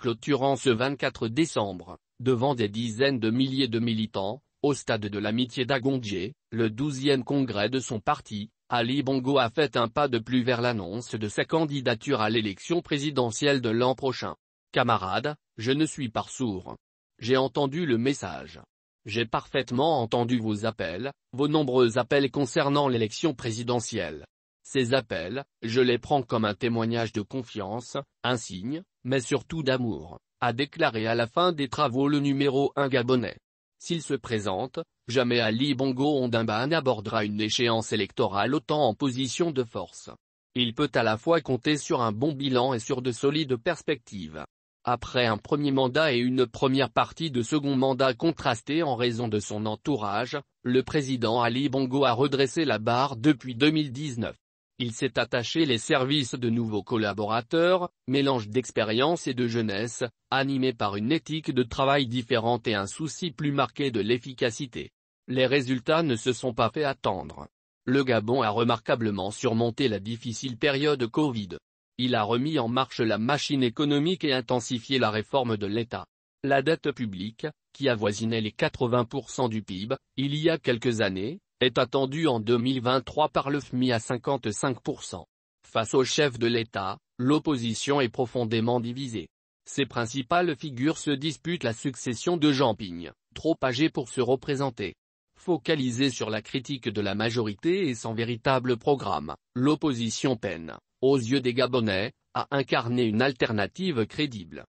Clôturant ce 24 décembre, devant des dizaines de milliers de militants, au stade de l'Amitié d'Agondje, le 12e congrès de son parti, Ali Bongo a fait un pas de plus vers l'annonce de sa candidature à l'élection présidentielle de l'an prochain. Camarades, je ne suis pas sourd. J'ai entendu le message. J'ai parfaitement entendu vos appels, vos nombreux appels concernant l'élection présidentielle. Ces appels, je les prends comme un témoignage de confiance, un signe, mais surtout d'amour, a déclaré à la fin des travaux le numéro 1 gabonais. S'il se présente, jamais Ali Bongo Ondimba n'abordera une échéance électorale autant en position de force. Il peut à la fois compter sur un bon bilan et sur de solides perspectives. Après un premier mandat et une première partie de second mandat contrasté en raison de son entourage, le président Ali Bongo a redressé la barre depuis 2019. Il s'est attaché les services de nouveaux collaborateurs, mélange d'expérience et de jeunesse, animé par une éthique de travail différente et un souci plus marqué de l'efficacité. Les résultats ne se sont pas fait attendre. Le Gabon a remarquablement surmonté la difficile période Covid. Il a remis en marche la machine économique et intensifié la réforme de l'État. La dette publique, qui avoisinait les 80% du PIB, il y a quelques années, est attendue en 2023 par le FMI à 55%. Face au chef de l'État, l'opposition est profondément divisée. Ses principales figures se disputent la succession de Jean Ping, trop âgé pour se représenter. Focalisée sur la critique de la majorité et sans véritable programme, l'opposition peine, aux yeux des Gabonais, à incarner une alternative crédible.